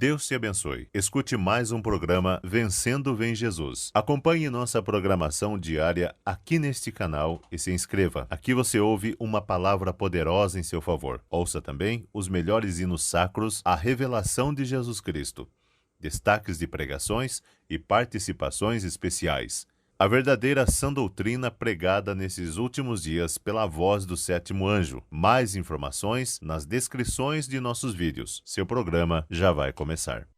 Deus te abençoe. Escute mais um programa Vencendo Vem Jesus. Acompanhe nossa programação diária aqui neste canal e se inscreva. Aqui você ouve uma palavra poderosa em seu favor. Ouça também os melhores hinos sacros, a revelação de Jesus Cristo, destaques de pregações e participações especiais. A verdadeira sã doutrina pregada nesses últimos dias pela voz do sétimo anjo. Mais informações nas descrições de nossos vídeos. Seu programa já vai começar.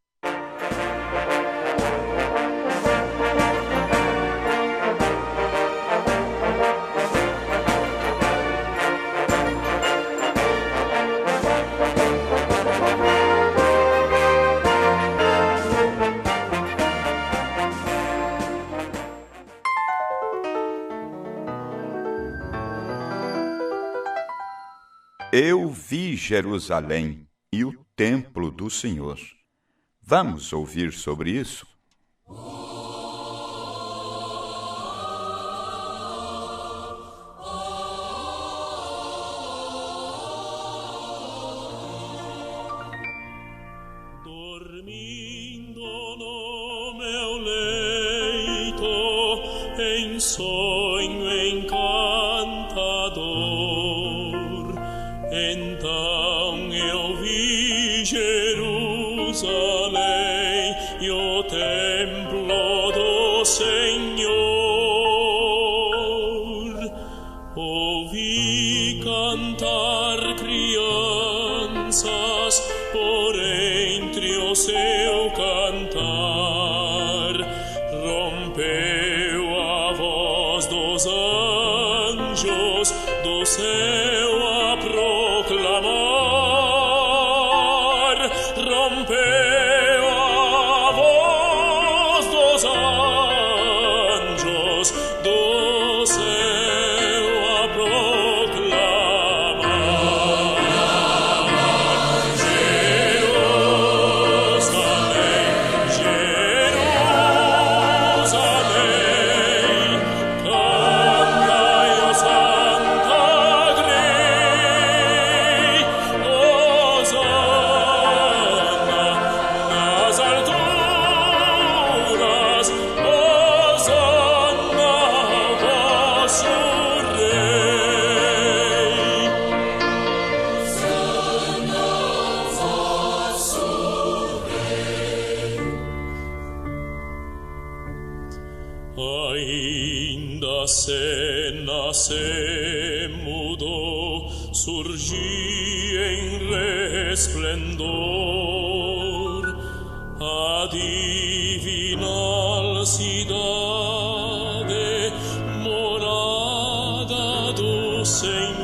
Eu vi Jerusalém e o templo do Senhor. Vamos ouvir sobre isso? Dormindo no meu leito, em sonho encantador, então eu vi Jerusalém e o templo do Senhor. Ouvi cantar crianças por entre o seu cantar. Rompeu a voz dos anjos do céu a proclamar. Rompeu a voz dos anjos do céu a proclamar. Jerusalém, Jerusalém, cantai o Santa Grey, Hosanna nas alturas, Hosanna ao vosso Rei. Ainda a cena se mudou, surgia em resplendor a divinal cidade, morada do Senhor.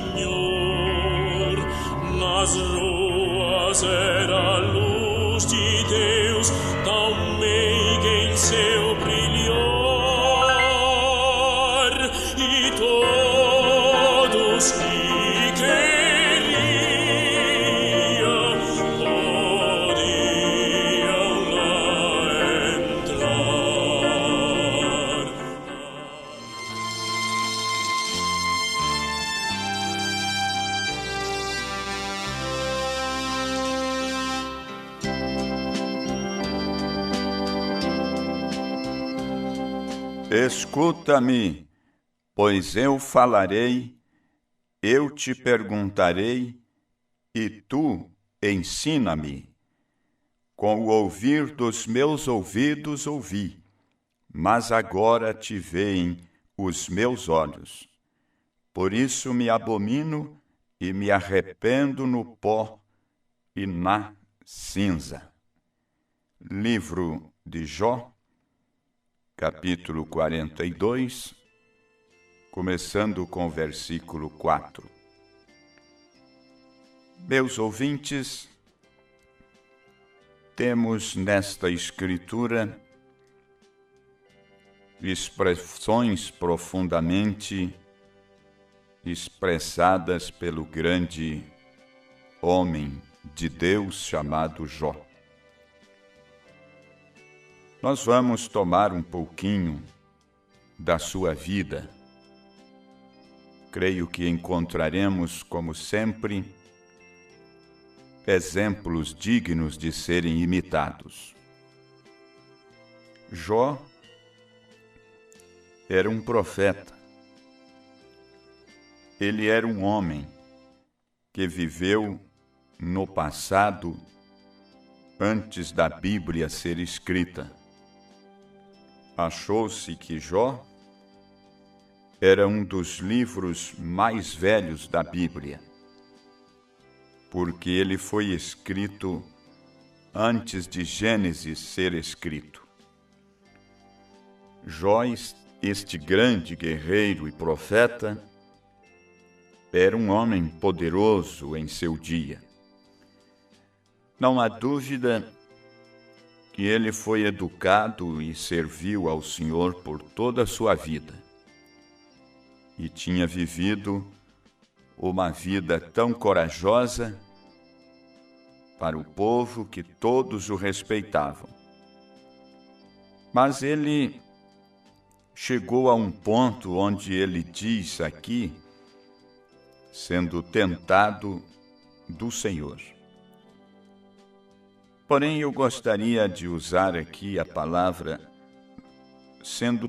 Nas ruas era a luz de Deus, tão meiga em seu brilhor, e todos que queriam podiam lá entrar. Escuta-me, pois eu falarei, eu te perguntarei, e tu ensina-me. Com o ouvir dos meus ouvidos ouvi, mas agora te veem os meus olhos. Por isso me abomino e me arrependo no pó e na cinza. Livro de Jó, capítulo 42, começando com o versículo 4. Meus ouvintes, temos nesta escritura expressões profundamente expressadas pelo grande homem de Deus chamado Jó. Nós vamos tomar um pouquinho da sua vida. Creio que encontraremos, como sempre, exemplos dignos de serem imitados. Jó era um profeta. Ele era um homem que viveu no passado, antes da Bíblia ser escrita. Achou-se que Jó era um dos livros mais velhos da Bíblia, porque ele foi escrito antes de Gênesis ser escrito. Jó, este grande guerreiro e profeta, era um homem poderoso em seu dia. Não há dúvida que ele foi educado e serviu ao Senhor por toda a sua vida. E tinha vivido uma vida tão corajosa para o povo que todos o respeitavam. Mas ele chegou a um ponto onde ele diz aqui, sendo tentado do Senhor. Porém, eu gostaria de usar aqui a palavra sendo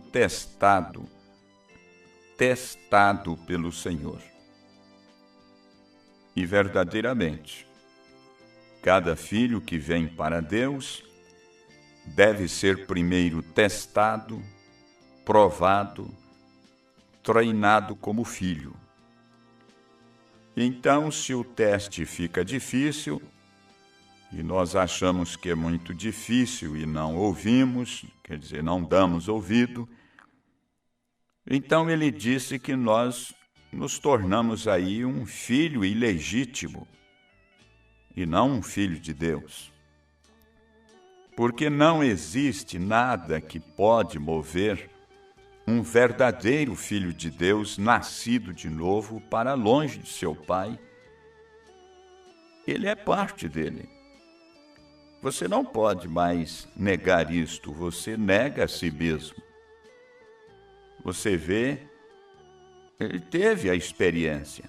testado pelo Senhor. E verdadeiramente, cada filho que vem para Deus deve ser primeiro testado, provado, treinado como filho. Então, se o teste fica difícil, e nós achamos que é muito difícil e não ouvimos, quer dizer, não damos ouvido, então ele disse que nós nos tornamos aí um filho ilegítimo e não um filho de Deus. Porque não existe nada que pode mover um verdadeiro filho de Deus nascido de novo para longe de seu pai. Ele é parte dele. Você não pode mais negar isto, você nega a si mesmo. Você vê, ele teve a experiência.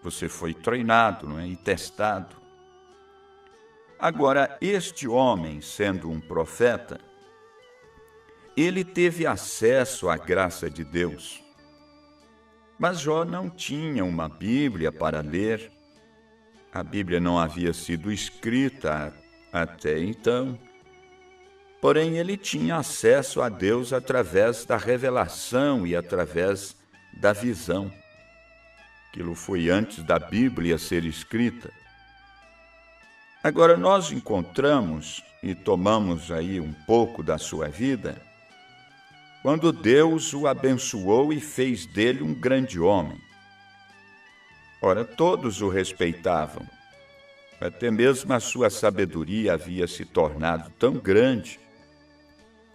Você foi treinado, não é? E testado. Agora, este homem, sendo um profeta, ele teve acesso à graça de Deus. Mas Jó não tinha uma Bíblia para ler. A Bíblia não havia sido escrita até então. Porém, ele tinha acesso a Deus através da revelação e através da visão. Aquilo foi antes da Bíblia ser escrita. Agora, nós encontramos e tomamos aí um pouco da sua vida, quando Deus o abençoou e fez dele um grande homem. Ora, todos o respeitavam. Até mesmo a sua sabedoria havia se tornado tão grande.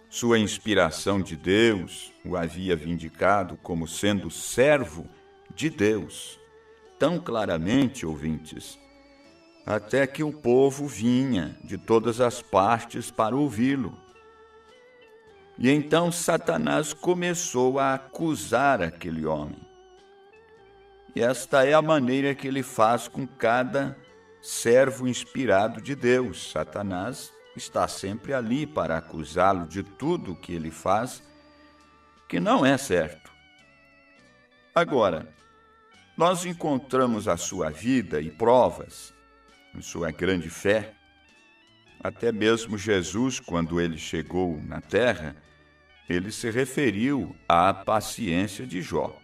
Sua inspiração de Deus o havia vindicado como sendo servo de Deus, tão claramente, ouvintes, até que o povo vinha de todas as partes para ouvi-lo. E então Satanás começou a acusar aquele homem. E esta é a maneira que ele faz com cada servo inspirado de Deus. Satanás está sempre ali para acusá-lo de tudo que ele faz, que não é certo. Agora, nós encontramos a sua vida e provas, em sua grande fé. Até mesmo Jesus, quando ele chegou na terra, ele se referiu à paciência de Jó.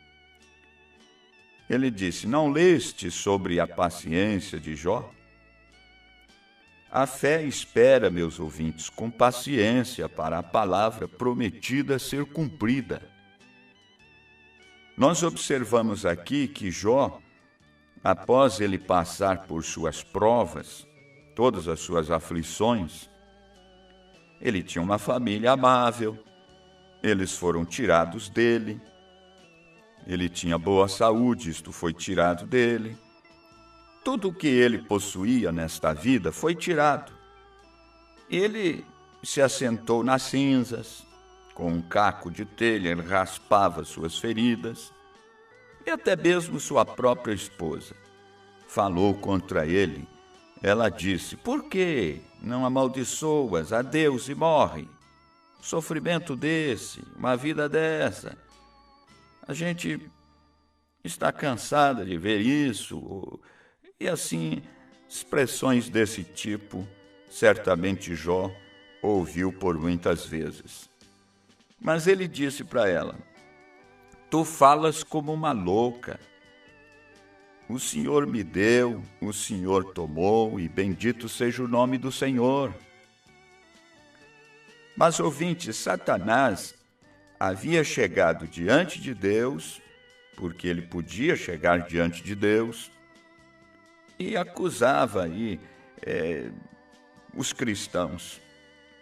Ele disse: não leste sobre a paciência de Jó? A fé espera, meus ouvintes, com paciência para a palavra prometida ser cumprida. Nós observamos aqui que Jó, após ele passar por suas provas, todas as suas aflições, ele tinha uma família amável, eles foram tirados dele, ele tinha boa saúde, isto foi tirado dele. Tudo o que ele possuía nesta vida foi tirado. Ele se assentou nas cinzas, com um caco de telha, ele raspava suas feridas, e até mesmo sua própria esposa falou contra ele ela disse: por que não amaldiçoas a Deus e morre? Sofrimento desse, uma vida dessa. A gente está cansada de ver isso. E assim, expressões desse tipo, certamente Jó ouviu por muitas vezes. Mas ele disse para ela: tu falas como uma louca. O Senhor me deu, o Senhor tomou, e bendito seja o nome do Senhor. Mas, ouvinte, Satanás havia chegado diante de Deus, porque ele podia chegar diante de Deus, e acusava aí os cristãos.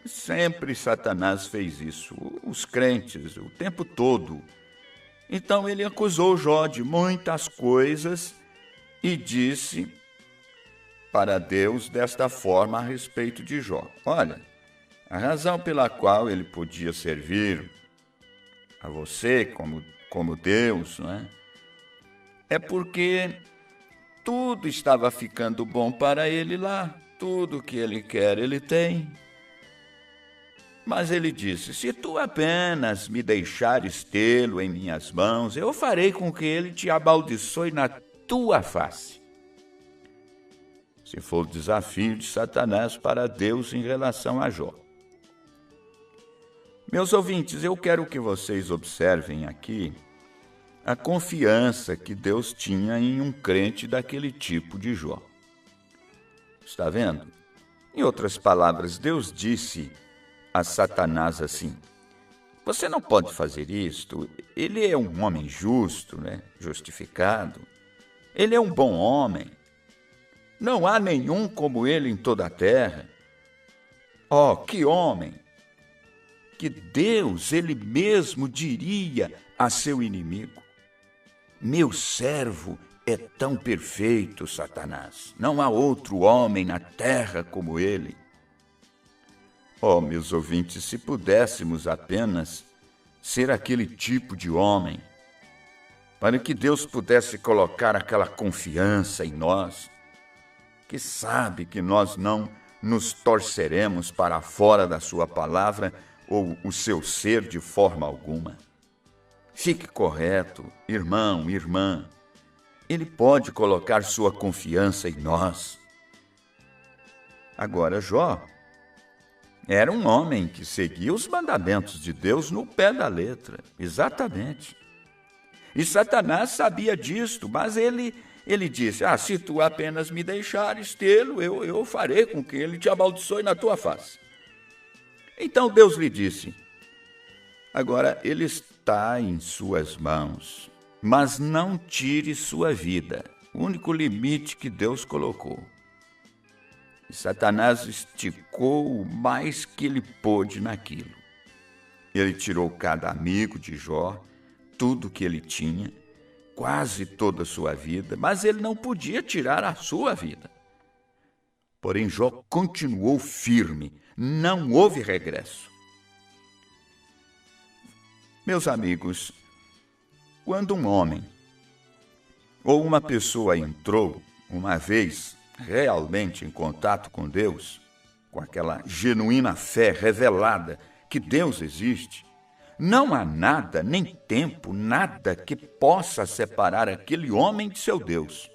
Sempre Satanás fez isso, os crentes, o tempo todo. Então ele acusou Jó de muitas coisas e disse para Deus desta forma a respeito de Jó: olha, a razão pela qual ele podia servir a você como Deus, não é? É porque tudo estava ficando bom para ele lá, tudo que ele quer ele tem. Mas ele disse: se tu apenas me deixares tê-lo em minhas mãos, eu farei com que ele te amaldiçoe na tua face. Esse foi o desafio de Satanás para Deus em relação a Jó. Meus ouvintes, eu quero que vocês observem aqui a confiança que Deus tinha em um crente daquele tipo de Jó. Está vendo? Em outras palavras, Deus disse a Satanás assim: você não pode fazer isto, ele é um homem justo, né? Justificado, ele é um bom homem, não há nenhum como ele em toda a terra. Oh, que homem! Que Deus, ele mesmo diria a seu inimigo: meu servo é tão perfeito, Satanás, não há outro homem na terra como ele. Oh, meus ouvintes, se pudéssemos apenas ser aquele tipo de homem, para que Deus pudesse colocar aquela confiança em nós, que sabe que nós não nos torceremos para fora da sua palavra ou o seu ser de forma alguma. Fique correto, irmão, irmã. Ele pode colocar sua confiança em nós. Agora, Jó era um homem que seguia os mandamentos de Deus no pé da letra, exatamente. E Satanás sabia disto, mas ele disse: se tu apenas me deixares tê-lo, eu farei com que ele te amaldiçoe na tua face. Então Deus lhe disse: agora ele está em suas mãos, mas não tire sua vida. O único limite que Deus colocou. E Satanás esticou o mais que ele pôde naquilo. Ele tirou cada amigo de Jó, tudo que ele tinha, quase toda a sua vida, mas ele não podia tirar a sua vida. Porém, Jó continuou firme, não houve regresso. Meus amigos, quando um homem ou uma pessoa entrou uma vez realmente em contato com Deus, com aquela genuína fé revelada que Deus existe, não há nada, nem tempo, nada que possa separar aquele homem de seu Deus.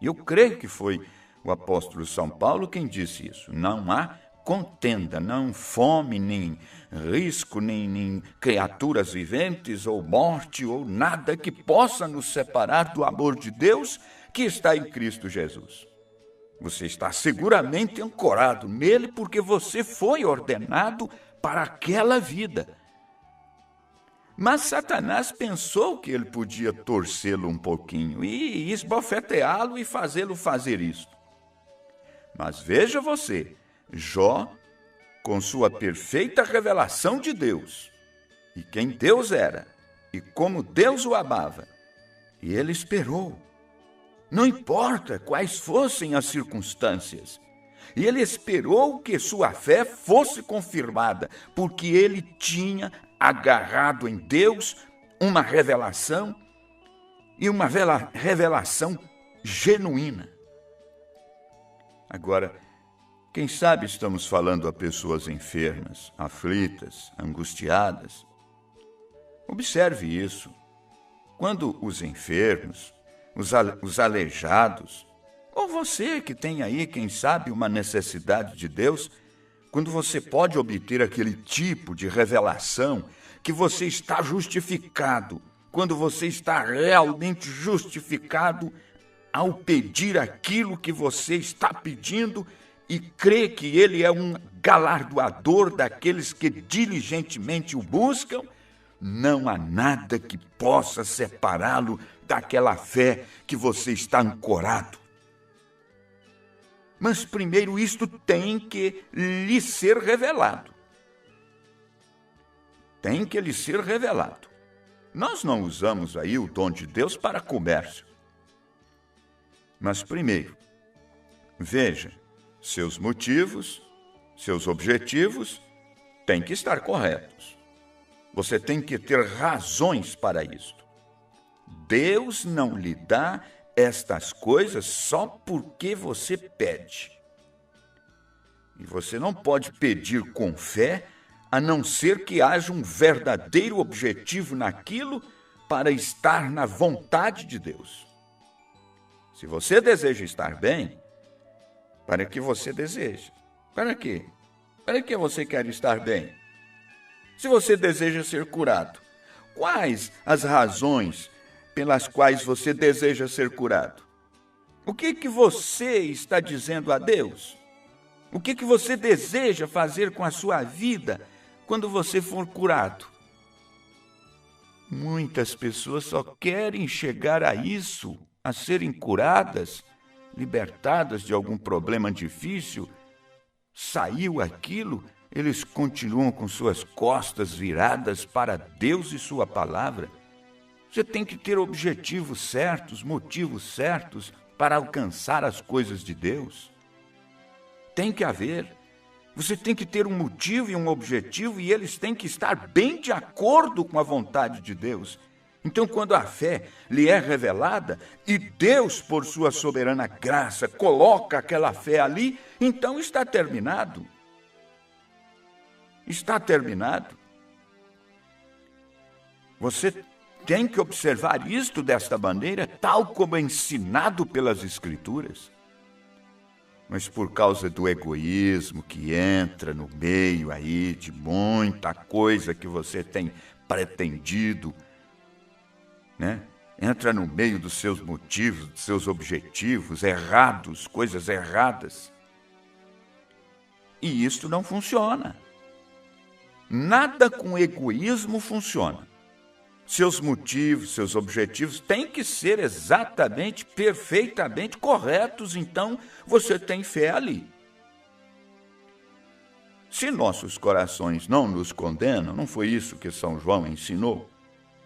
E eu creio que foi o apóstolo São Paulo quem disse isso: não há contenda, não fome, nem risco, nem criaturas viventes, ou morte, ou nada que possa nos separar do amor de Deus que está em Cristo Jesus. Você está seguramente ancorado nele porque você foi ordenado para aquela vida. Mas Satanás pensou que ele podia torcê-lo um pouquinho e esbofeteá-lo e fazê-lo fazer isto. Mas veja você, Jó, com sua perfeita revelação de Deus, e quem Deus era, e como Deus o amava, e ele esperou. Não importa quais fossem as circunstâncias, e ele esperou que sua fé fosse confirmada, porque ele tinha agarrado em Deus uma revelação, e uma revelação genuína. Agora, quem sabe estamos falando a pessoas enfermas, aflitas, angustiadas. Observe isso. Quando os enfermos, os aleijados, ou você que tem aí, quem sabe, uma necessidade de Deus, quando você pode obter aquele tipo de revelação que você está justificado, quando você está realmente justificado ao pedir aquilo que você está pedindo e crê que Ele é um galardoador daqueles que diligentemente o buscam, não há nada que possa separá-lo daquela fé que você está ancorado. Mas primeiro isto tem que lhe ser revelado. Tem que lhe ser revelado. Nós não usamos aí o dom de Deus para comércio. Mas primeiro, veja, seus motivos, seus objetivos têm que estar corretos. Você tem que ter razões para isto. Deus não lhe dá estas coisas só porque você pede. E você não pode pedir com fé, a não ser que haja um verdadeiro objetivo naquilo para estar na vontade de Deus. Se você deseja estar bem, para que você deseja? Para quê? Para que você quer estar bem? Se você deseja ser curado, quais as razões pelas quais você deseja ser curado? O que você está dizendo a Deus? O que você deseja fazer com a sua vida quando você for curado? Muitas pessoas só querem chegar a isso, a serem curadas, libertadas de algum problema difícil. Saiu aquilo, eles continuam com suas costas viradas para Deus e sua palavra. Você tem que ter objetivos certos, motivos certos para alcançar as coisas de Deus. Tem que haver. Você tem que ter um motivo e um objetivo e eles têm que estar bem de acordo com a vontade de Deus. Então, quando a fé lhe é revelada e Deus, por sua soberana graça, coloca aquela fé ali, então está terminado. Está terminado. Você tem que observar isto desta maneira, tal como é ensinado pelas Escrituras. Mas por causa do egoísmo que entra no meio aí de muita coisa que você tem pretendido, né? Entra no meio dos seus motivos, dos seus objetivos errados, coisas erradas. E isto não funciona. Nada com egoísmo funciona. Seus motivos, seus objetivos têm que ser exatamente, perfeitamente corretos, então você tem fé ali. Se nossos corações não nos condenam, não foi isso que São João ensinou?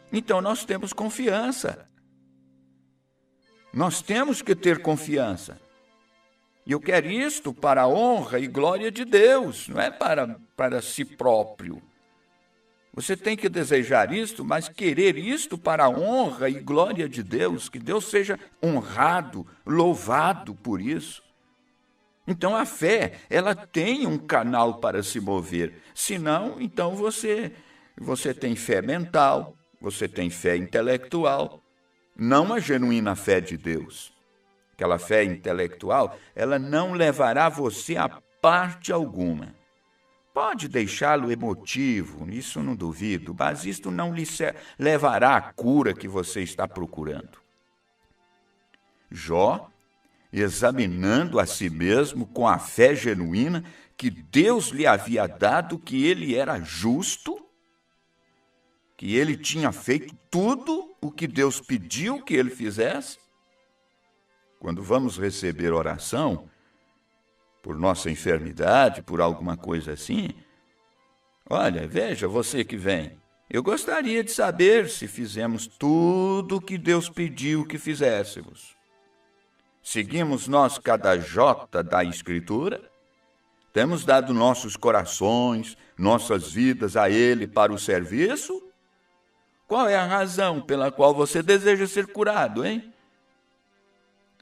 Então nós temos confiança. Nós temos que ter confiança. E eu quero isto para a honra e glória de Deus, não é para si próprio. Você tem que desejar isto, mas querer isto para a honra e glória de Deus, que Deus seja honrado, louvado por isso. Então a fé, ela tem um canal para se mover. Senão, então você tem fé mental, você tem fé intelectual, não a genuína fé de Deus. Aquela fé intelectual, ela não levará você a parte alguma. Pode deixá-lo emotivo, isso não duvido, mas isto não lhe levará à cura que você está procurando. Jó, examinando a si mesmo com a fé genuína que Deus lhe havia dado, que ele era justo, que ele tinha feito tudo o que Deus pediu que ele fizesse. Quando vamos receber oração, por nossa enfermidade, por alguma coisa assim, olha, veja, você que vem, eu gostaria de saber se fizemos tudo o que Deus pediu que fizéssemos. Seguimos nós cada jota da Escritura? Temos dado nossos corações, nossas vidas a Ele para o serviço? Qual é a razão pela qual você deseja ser curado, hein?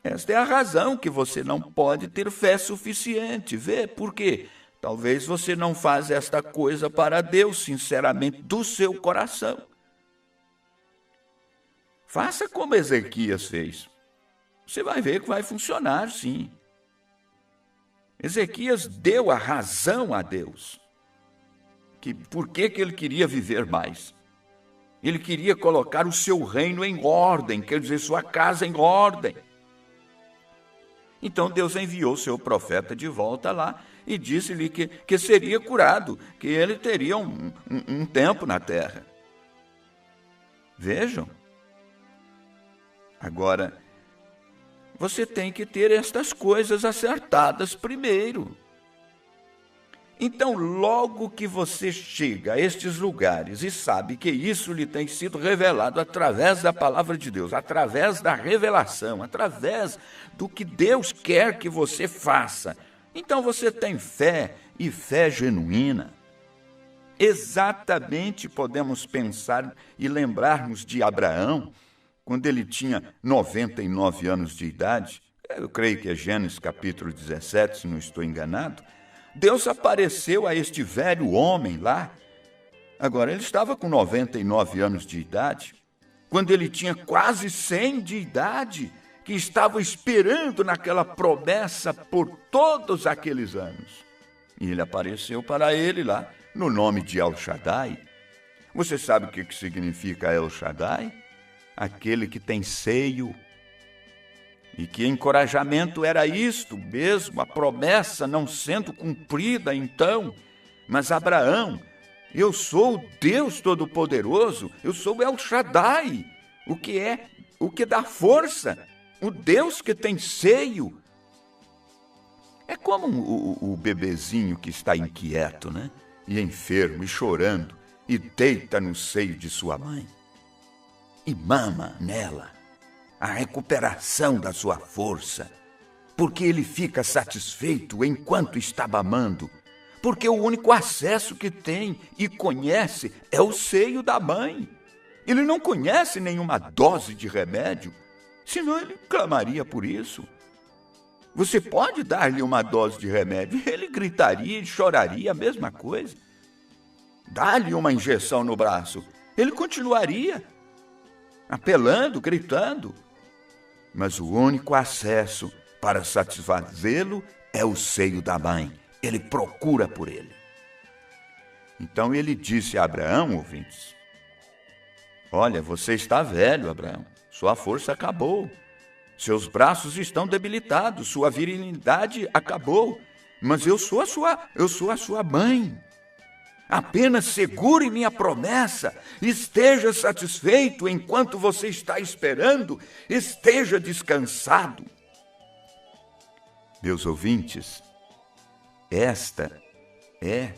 Esta é a razão que você não pode ter fé suficiente. Vê por quê? Talvez você não faz esta coisa para Deus, sinceramente, do seu coração. Faça como Ezequias fez. Você vai ver que vai funcionar, sim. Ezequias deu a razão a Deus. Por que ele queria viver mais? Ele queria colocar o seu reino em ordem, quer dizer, sua casa em ordem. Então Deus enviou seu profeta de volta lá e disse-lhe que seria curado, que ele teria um tempo na terra. Vejam. Agora, você tem que ter estas coisas acertadas primeiro. Então, logo que você chega a estes lugares e sabe que isso lhe tem sido revelado através da palavra de Deus, através da revelação, através do que Deus quer que você faça, então você tem fé, e fé genuína. Exatamente podemos pensar e lembrarmos de Abraão, quando ele tinha 99 anos de idade, eu creio que é Gênesis capítulo 17, se não estou enganado. Deus apareceu a este velho homem lá. Agora, ele estava com 99 anos de idade, quando ele tinha quase 100 de idade, que estava esperando naquela promessa por todos aqueles anos. E ele apareceu para ele lá, no nome de El Shaddai. Você sabe o que significa El Shaddai? Aquele que tem seio. E que encorajamento era isto mesmo, a promessa não sendo cumprida então. Mas Abraão, eu sou o Deus Todo-Poderoso, eu sou El Shaddai, o que dá força, o Deus que tem seio. É como o bebezinho que está inquieto, né? E enfermo, e chorando, e deita no seio de sua mãe, e mama nela a recuperação da sua força, porque ele fica satisfeito enquanto está mamando, porque o único acesso que tem e conhece é o seio da mãe. Ele não conhece nenhuma dose de remédio, senão ele clamaria por isso. Você pode dar-lhe uma dose de remédio, ele gritaria e choraria a mesma coisa. Dá-lhe uma injeção no braço, ele continuaria apelando, gritando. Mas o único acesso para satisfazê-lo é o seio da mãe. Ele procura por ele. Então ele disse a Abraão, ouvintes, olha, você está velho, Abraão, sua força acabou, seus braços estão debilitados, sua virilidade acabou, mas eu sou a sua mãe. Apenas segure minha promessa, esteja satisfeito enquanto você está esperando, esteja descansado. Meus ouvintes, esta é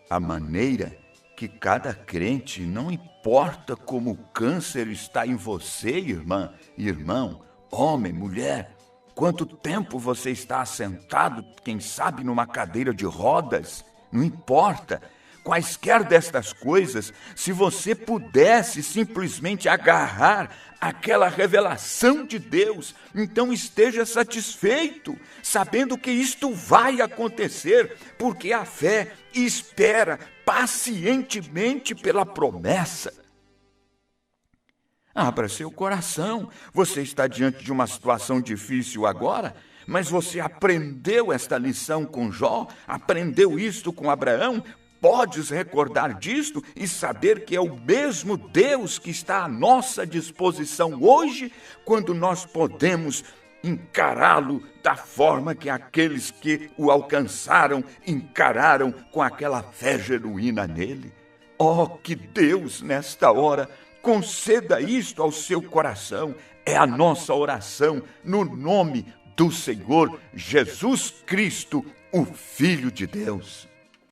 a maneira que cada crente, não importa como o câncer está em você, irmã, irmão, homem, mulher, quanto tempo você está assentado, quem sabe numa cadeira de rodas, não importa. Quaisquer destas coisas, se você pudesse simplesmente agarrar aquela revelação de Deus, então esteja satisfeito, sabendo que isto vai acontecer, porque a fé espera pacientemente pela promessa. Abra seu coração. Você está diante de uma situação difícil agora, mas você aprendeu esta lição com Jó, aprendeu isto com Abraão. Podes recordar disto e saber que é o mesmo Deus que está à nossa disposição hoje, quando nós podemos encará-lo da forma que aqueles que o alcançaram encararam, com aquela fé genuína nele. Oh, que Deus, nesta hora, conceda isto ao seu coração. É a nossa oração no nome do Senhor Jesus Cristo, o Filho de Deus.